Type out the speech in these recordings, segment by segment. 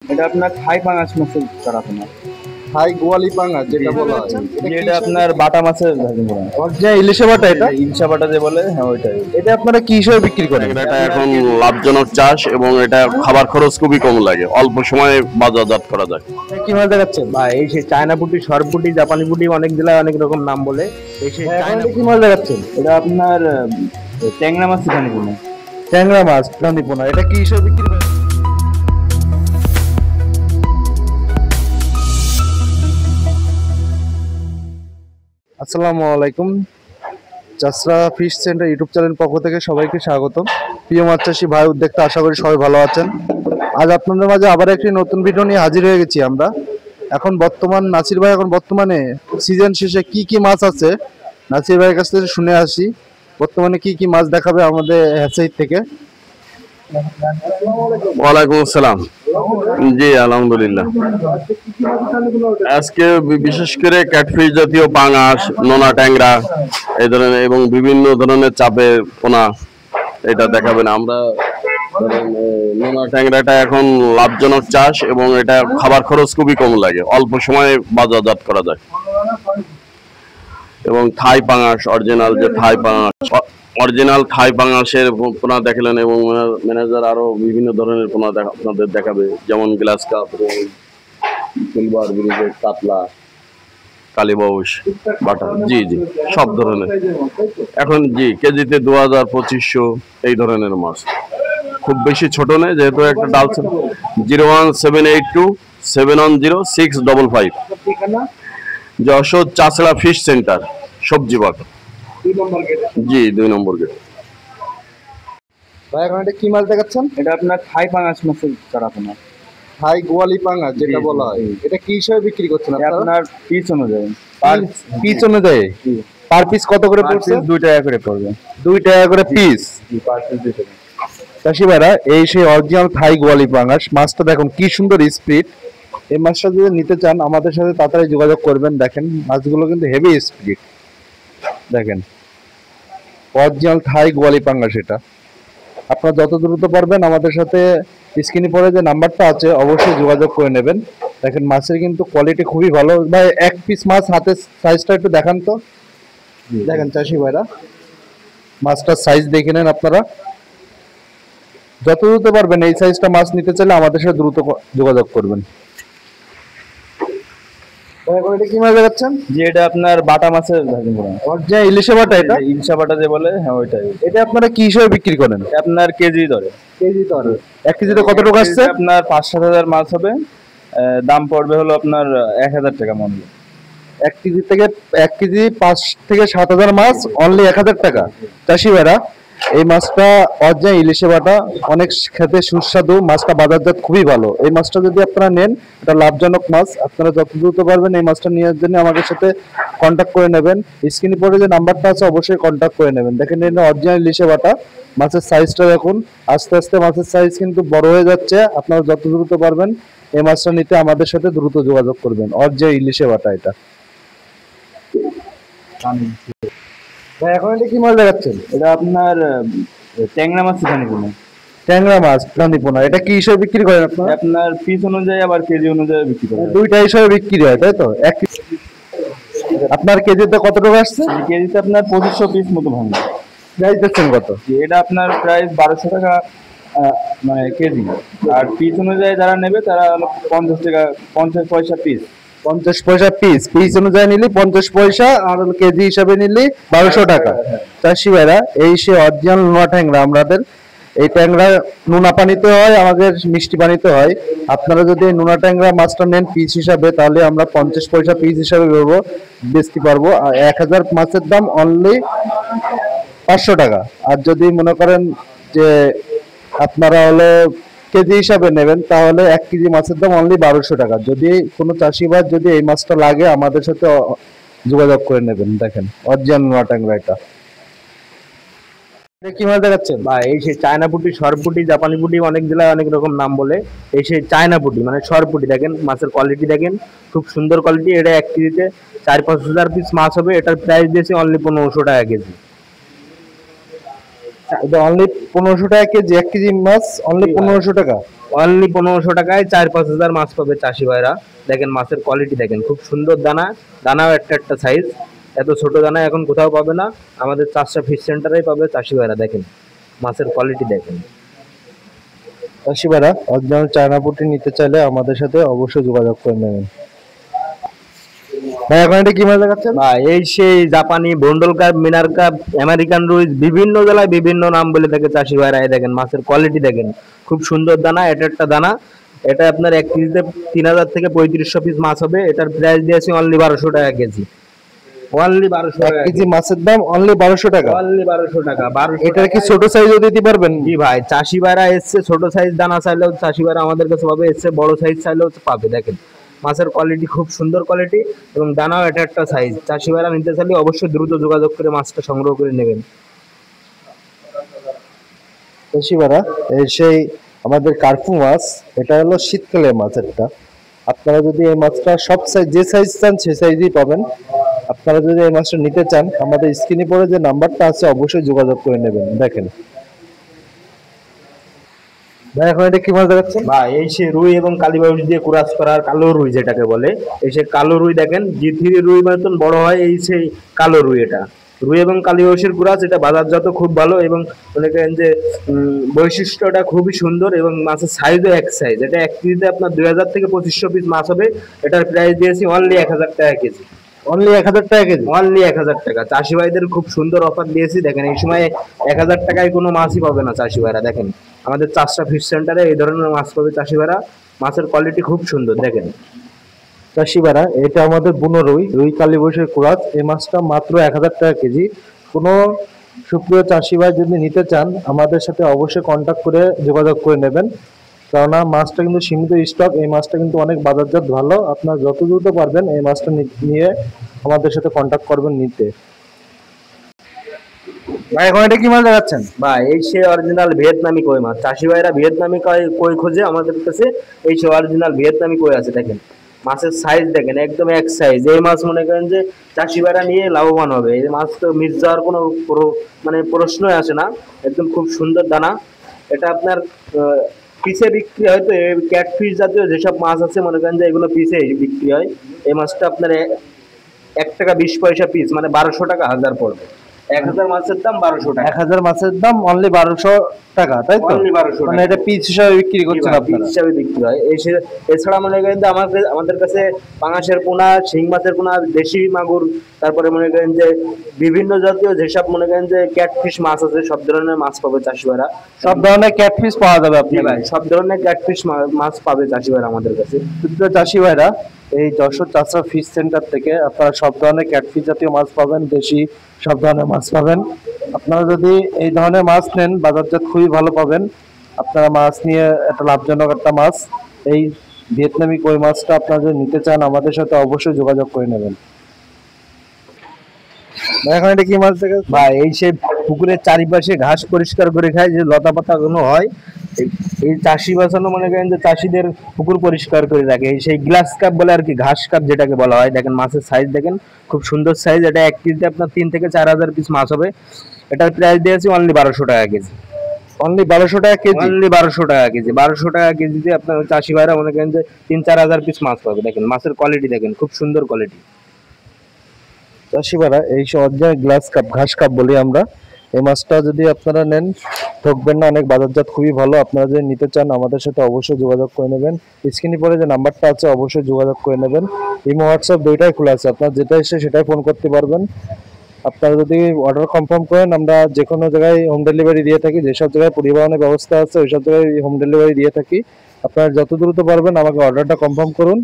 এটা আপনার থাই পাঙাশ মাছের চারাপোনা। থাই গোয়ালি পাঙ্গাস যেটা বলা হয়, এটা আপনার বাটা মাছের ভাজি মোড়া। অরিজিনাল ইলিশে বাটা এটা। ইলশা বাটা যে বলে, হ্যাঁ ওইটাই। এটা আপনারা কি হিসেবে বিক্রি করেন? এটা এখন লাভজনক চাষ এবং এটা খাবার খরচ খুবই কম লাগে, অল্প সময়ে বাজারজাত করা যায়। কি মাছ দেখাচ্ছেন? ভাই এই সেই চায়না পুটি, সর পুটি, জাপানি পুটি অনেক জেলায় অনেক রকম নাম বলে। এই সেই চায়না কি মাছ দেখাচ্ছেন? এটা আপনার ট্যাংরা মাছ এখানে কোনো ট্যাংরা মাছ গান্ধীপোনা, এটা কি হিসেবে বিক্রি করেন? আসসালামু আলাইকুম, চাষরা ফিশ সেন্টার ইউটিউব চ্যানেল পক্ষ থেকে সবাইকে স্বাগতম। প্রিয় মাছ চাষি ভাই উদ্যোক্তা, আশা করি সবাই ভালো আছেন। আজ আপনাদের মাঝে আবার একটি নতুন ভিডিও নিয়ে হাজির হয়ে গেছি আমরা। এখন নাসির ভাই বর্তমানে সিজন শেষে কি কি মাছ আছে নাসির ভাইয়ের কাছ থেকে শুনে আসি। বর্তমানে কি কি মাছ দেখাবে আমাদের হ্যাচারি থেকে? ওয়ালাইকুম আসসালাম। জি আলহামদুলিল্লাহ। আজকে বিশেষ করে ক্যাটফিশ জাতীয় পাঙাশ, নোনা ট্যাংরা এই ধরনের এবং বিভিন্ন ধরনের চাপের পোনা এটা দেখাবেন। আমরা নোনা ট্যাংরাটা এখন লাভজনক চাষ এবং এটা খাবার খরচ খুবই কম লাগে, অল্প সময়ে বাজারজাত করা যায়। এবং থাই পাঙাশ, অরিজিনাল যে থাই পাঙাশ, অরিজিনাল থাই পাঙাশের পোনা দেখালেন এবং ম্যানেজার আরো বিভিন্ন ধরনের পোনা আপনাদের দেখাবে, যেমন গ্লাস কাপ, সিলভার ব্রিজের কাতলা, কালীবাউস, বাটা, জি জি সব ধরনের। এখন জি কেজিতে 2000, 2500 এই ধরনের মাছ, খুব বেশি ছোট নেই, যেহেতু একটা ডাল। 01782710655, যশোর চাষড়া ফিশ সেন্টার, সবজি বাগ, জি 2 নম্বর গেট। ভাই এখন এটা কি মাছ দেখাচ্ছেন? এটা আপনার থাই পাঙাশ মাছের চারাপোনা। থাই গোয়ালি পাঙ্গাস যেটা বলা হয়, এটা কি হিসেবে বিক্রি করছেন আপনারা? আপনার পিস অনুযায়ী, পিস অনুযায়ী পার পিস কত করে পড়ছে? 2 টাকা করে পড়বে। 2 টাকা করে পিস। পার পিস 2 টাকা। চাষি ভাইরা, এই সেই অরিজিনাল থাই গোয়ালি পাঙ্গাস মাছটা দেখুন কি সুন্দর স্পিড। এই মাছটা যদি নিতে চান আমাদের সাথে তাড়াতাড়ি যোগাযোগ করবেন। দেখেন মাছগুলো কিন্তু হেভি স্পিড। দেখেন অরিজিনাল থাই গোয়ালি পাঙ্গাস, এটা আপনারা যত দ্রুত পারবেন আমাদের সাথে স্ক্রিনে পরে যে নাম্বারটা আছে অবশ্যই যোগাযোগ করে নেবেন। দেখেন মাছের কিন্তু কোয়ালিটি খুবই ভালো। ভাই এক পিস মাছ হাতের সাইজটা একটু দেখান তো। দেখেন চাষি ভাইরা, মাছটার সাইজ দেখে নেন আপনারা। যত দ্রুত পারবেন এই সাইজটা মাছ নিতে চাইলে আমাদের সাথে দ্রুত যোগাযোগ করবেন। এটা কি মাছ দেখাচ্ছেন? যে এটা আপনার বাটা মাছের ভাজি মোড়া। অরিজিনাল ইলিশে বাটা এটা। ইলশা বাটা যে বলে, হ্যাঁ ওইটাই। এটা আপনারা কি হিসেবে বিক্রি করেন? আপনার কেজি ধরে। কেজি দরে। 1 কেজিতে কত টাকা আসছে? আপনার 5-7 হাজার মাছ হবে, দাম পড়বে হলো আপনার 1000 টাকা মূল্য। 1 কেজি থেকে 1 কেজি 5 থেকে 7,000 মাছ অনলি 1000 টাকা। চাষি ভাইরা, এই মাছটা অরিজিনাল ইলিশে বাটা, অনেক খেতে সুস্বাদু। মাছটা বাজারজাত খুবই ভালো। এই মাছটা যদি আপনারা নেন, এটা লাভজনক মাছ। আপনারা যত দ্রুত পারবেন এই মাছটা নেওয়ার জন্য আমাদের সাথে কন্ট্যাক্ট করে নেবেন। স্ক্রিনে পরে যে নাম্বারটা আছে অবশ্যই কন্ট্যাক্ট করে নেবেন। দেখেন এটা অরিজিনাল ইলিশে বাটা। মাছের সাইজটা দেখুন, আস্তে আস্তে মাছের সাইজ কিন্তু বড় হয়ে যাচ্ছে। আপনারা যত দ্রুত পারবেন এই মাছটা নিতে আমাদের সাথে দ্রুত যোগাযোগ করবেন। অরিজিনাল ইলিশে বাটা এটা। ভাই এখন এটা কি মাছ দেখাচ্ছেন? এটা আপনার ট্যাংরা মাছ এখানে কোনো ট্যাংরা মাছ গান্ধীপোনা, এটা কি হিসেবে বিক্রি করেন আপনারা? আপনার পিস অনুযায়ী আবার কেজি অনুযায়ী বিক্রি করেন। দুইটা হিসেবে বিক্রি হয় তাই তো? আপনার কেজিতে কত টাকা আসছে? কেজিতে আপনার 2500 পিস মতো ভাঙবে। প্রাইস দিচ্ছেন কত? এটা আপনার প্রাইস 1200 টাকা মানে কেজি। আর পিস অনুযায়ী যারা নেবে তারা 50 টাকা, 50 পয়সা পিস। 50 পয়সা পিস। পিস অনুযায়ী নিলে 50 পয়সা, আর কেজি হিসাবে নিলে 1200 টাকা। চাষি ভাইরা, এই সে অরিজিনাল নোনা ট্যাংরা আমাদের। এই ট্যাংরা নোনা পানিতে হয়, আমাদের মিষ্টি পানিতে হয়। আপনারা যদি নোনা ট্যাংরা মাছটা নেন পিস হিসাবে, তাহলে আমরা 50 পয়সা পিস হিসাবে বেচতে পারবো। আর 1000 মাছের দাম অনলি 500 টাকা। আর যদি মনে করেন যে আপনারা হলো কেজি হিসাবে নেবেন, তাহলে 1 কেজি মাছের দাম অনলি 1200 টাকা। যদি কোনো চাষিবাদ যদি এই মাছটা লাগে আমাদের সাথে যোগাযোগ করে নেবেন। দেখেন অরিজিনাল নোনা ট্যাংরা এটা। কি মাছ দেখাচ্ছেন? ভাই এই সেই চায়না পুটি, সর পুটি, জাপানি পুটি অনেক জেলায় অনেক রকম নাম বলে। এই সেই চায়না পুটি মানে সর পুটি, দেখেন মাছের কোয়ালিটি দেখেন, খুব সুন্দর কোয়ালিটি। এটা 1 কেজিতে 4-5 হাজার পিস মাছ হবে। এটার প্রাইস দিয়েছে অনলি 1500 টাকা কেজি। এটা অনলি 1500 টাকা কেজি। 1 কেজি মাছ অনলি 1500 টাকা। অনলি 1500 টাকায় 4-5 হাজার মাছ পাবে চাষি ভাইরা। দেখেন মাছের কোয়ালিটি দেখেন, খুব সুন্দর দানা, দানাও একটা সাইজ। এত ছোট দানা এখন কোথাও পাবে না, আমাদের চাষা ফিশ সেন্টারেই পাবে চাষি ভাইরা। দেখেন মাছের কোয়ালিটি দেখেন। চাষি ভাইরা অরিজিনাল চায়না পুঁটি নিতে চাইলে আমাদের সাথে অবশ্যই যোগাযোগ করে নেবেন। ভাই এখন এটা কি মাছ দেখাচ্ছেন? এই সেই জাপানি বন্ডল কাপ, মিনার কাপ, আমেরিকান রুই, বিভিন্ন জেলায় বিভিন্ন নাম বলে থাকে চাষি ভাইরা। এই দেখেন মাছের কোয়ালিটি দেখেন, খুব সুন্দর দানা, এটা একটা দানা। এটা আপনার 1 কেজিতে 3000 থেকে 3500 পিস মাছ হবে। এটার প্রাইস দিয়েছি অনলি 1200 টাকা কেজি। অনলি 1200 1 টাকা কেজি মাছের দাম অনলি 1200 টাকা। অনলি 1200 টাকা। 1200 এটা কি ছোট সাইজও দিতে পারবেন? জি ভাই, চাষি ভাইরা এসছে ছোট সাইজ দানা চাইলেও চাষি ভাইরা আমাদের কাছে পাবে, এসছে বড় সাইজ চাইলেও পাবে। দেখেন মাছের কোয়ালিটি খুব সুন্দর কোয়ালিটি এবং দানাও একটা সাইজ। চাষি ভাইরা নিতে চাইলে অবশ্যই দ্রুত যোগাযোগ করে মাছটা সংগ্রহ করে নেবেন। চাষি ভাইরা এই সেই আমাদের কার্পু মাছ, এটা হলো শীতকালের মাছ একটা। আপনারা যদি এই মাছটা সব সাইজ, যে সাইজ চান সেই সাইজই পাবেন। আপনারা যদি এই মাছটা নিতে চান আমাদের স্ক্রিনে পড়ে যে নাম্বারটা আছে অবশ্যই যোগাযোগ করে নেবেন। দেখেন ভাই এখন এটা কি মাছ দেখাচ্ছেন? এই সে রুই এবং কালীবাউস দিয়ে কুরাস করার কালো রুই যেটাকে বলে, এই সে কালো রুই দেখেন, G3 রুই মতন বড় হয় এই সেই কালো রুই। এটা রুই এবং কালীবাউসের কুরাস, এটা বাজারজাত খুব ভালো এবং মনে করেন যে বৈশিষ্ট্যটা খুবই সুন্দর এবং মাছের সাইজও এক সাইজ। এটা 1 কেজিতে আপনার 2000 থেকে 2500 পিস মাছ হবে। এটার প্রাইস দিয়েছি অনলি 1000 টাকা কেজি। অনলি 1000 টাকা কেজি। অনলি 1000 টাকা। চাষি ভাইদের খুব সুন্দর অফার দিয়েছি। দেখেন এই সময় 1000 টাকায় কোনো মাছই পাবে না চাষি ভাইরা। দেখেন আমাদের চাষা ফিশ সেন্টারে এই ধরনের মাছ পাবে চাষি ভাইরা। মাছের কোয়ালিটি খুব সুন্দর দেখেন। চাষি ভাইরা এটা আমাদের বুনো রুই, রুই কালীবাউসের কুরাস। এই মাছটা মাত্র 1000 টাকা কেজি। কোনো সুপ্রিয় চাষি ভাই যদি নিতে চান আমাদের সাথে অবশ্যই কন্ট্যাক্ট করে যোগাযোগ করে নেবেন, কেননা মাছটা কিন্তু সীমিত স্টক। এই মাছটা কিন্তু অনেক বাজারজাত ভালো। আপনারা যত দ্রুত পারবেন এই মাছটা নিয়ে আমাদের সাথে কন্ট্যাক্ট করবেন নিতে। ভাই এখন এটা কি মাছ দেখাচ্ছেন? এই সে অরিজিনাল ভিয়েতনামি কই মাছ। চাষি ভাইরা ভিয়েতনামি কই খোঁজে আমাদের কাছে, এই সে অরিজিনাল ভিয়েতনামি কই আছে। দেখেন মাছের সাইজ দেখেন, একদম এক সাইজ। এই মাছ মনে করেন যে চাষি ভাইরা নিয়ে লাভবান হবে। এই মাছ তো মিস যাওয়ার কোনো মানে প্রশ্নই আসে না। একদম খুব সুন্দর দানা। এটা আপনার পিসে বিক্রি হয়। তো এই ক্যাটফিশ জাতীয় যেসব মাছ আছে মনে করেন যে এগুলো পিসে বিক্রি হয়। এই মাছটা আপনার 1 টাকা 20 পয়সা পিস, মানে 1200 টাকা হাজার পড়বে। 1000 মাছের দাম 1200 টাকা। 1000 মাছের দাম অনলি 1200 টাকা, তাই তো? অনলি 1200 মানে এটা পিস হিসাবে বিক্রি করছেন পিস আপনারা? হিসাবে বিক্রি হয়। এছাড়া মনে করেন যে আমাদের কাছে পাঙাশের পোনা, শিং মাছের পোনা, দেশি মাগুর, তারপরে মনে করেন যে বিভিন্ন জাতীয় যেসব মনে করেন যে ক্যাটফিশ মাছ আছে, সব ধরনের মাছ পাবে চাষি ভাইরা। সব ধরনের ক্যাটফিশ পাওয়া যাবে আপনার? ভাই সব ধরনের ক্যাটফিশ মাছ পাবে চাষি ভাইরা আমাদের কাছে। শুধু চাষি ভাইরা এই যশোর চাষা ফিশ সেন্টার থেকে আপনারা সব ধরনের ক্যাটফিশ জাতীয় মাছ পাবেন, দেশি সব ধরনের মাছ পাবেন। আপনারা যদি এই ধরনের মাছ নেন বাজারজাত খুবই ভালো পাবেন। আপনারা মাছ নিয়ে একটা লাভজনক একটা মাছ, এই ভিয়েতনামি কই মাছটা আপনারা যদি নিতে চান আমাদের সাথে অবশ্যই যোগাযোগ করে নেবেন। এখন এটা কি মাছ থেকে? এই সে পুকুরের চারিপাশে ঘাস পরিষ্কার করে খায় যে লতা পাতা গুলো হয়, এই চাষি বাঁচানো মনে করেন যে চাষিদের পুকুর পরিষ্কার করে রাখে। সেই গ্লাস কাপ বলে আর কি, ঘাস কাপ যেটাকে বলা হয়। দেখেন মাছের সাইজ দেখেন, খুব সুন্দর সাইজ। এটা 1 কেজিতে আপনার 3 থেকে 4000 পিস মাছ হবে। এটার প্রাইস দিয়েছি অনলি 1200 টাকা কেজি। অনলি 1200 টাকা কেজি? অনলি 1200 টাকা কেজি। 1200 টাকা কেজিতে আপনার চাষি ভাইরা মনে করেন যে 3-4000 পিস মাছ পাবে। দেখেন মাছের কোয়ালিটি দেখেন, খুব সুন্দর কোয়ালিটি। চাষি ভাইরা এই অরিজিনাল গ্লাস কাপ, ঘাস কাপ বলি আমরা, এই মাছটা যদি আপনারা নেন ঠকবেন না, অনেক বাজারজাত খুবই ভালো। আপনারা যদি নিতে চান আমাদের সাথে অবশ্যই যোগাযোগ করে নেবেন। স্ক্রিনে পরে যে নাম্বারটা আছে অবশ্যই যোগাযোগ করে নেবেন। ইমো হোয়াটসঅ্যাপ দুইটাই খোলা আছে, আপনার যেটা এসে সেটাই ফোন করতে পারবেন। আপনারা যদি অর্ডার কনফার্ম করেন আমরা যে কোনো জায়গায় হোম ডেলিভারি দিয়ে থাকি। যেসব জায়গায় পরিবহনের ব্যবস্থা আছে ওইসব জায়গায় হোম ডেলিভারি দিয়ে থাকি। আপনারা যত দ্রুত পারবেন আমাকে অর্ডারটা কনফার্ম করুন।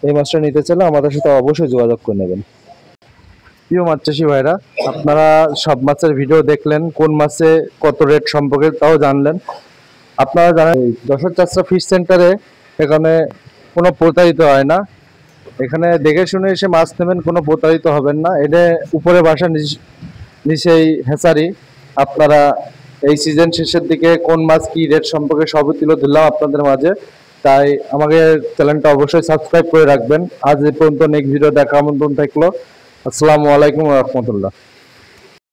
এই মাছটা নিতে চাইলে আমাদের সাথে অবশ্যই যোগাযোগ করে নেবেন। প্রিয় মাছ চাষি ভাইরা, আপনারা সব মাছের ভিডিও দেখলেন, কোন মাছে কত রেট সম্পর্কে তাও জানলেন। আপনারা জানেন যশোর চাষা ফিশ সেন্টারে এখানে কোনো প্রতারিত হয় না। এখানে দেখে শুনে এসে মাছ নেবেন, কোনো প্রতারিত হবেন না। এটা উপরে বাসা নিচেই হ্যাচারি। আপনারা এই সিজন শেষের দিকে কোন মাছ কি রেট সম্পর্কে সবই তুলে ধরলাম আপনাদের মাঝে। তাই আমাকে চ্যানেলটা অবশ্যই সাবস্ক্রাইব করে রাখবেন। আজ এই পর্যন্ত নেক্সট ভিডিও দেখা আমন্ত্রণ থাকলো। আসসালামু আলাইকুম ওয়া রাহমাতুল্লাহ।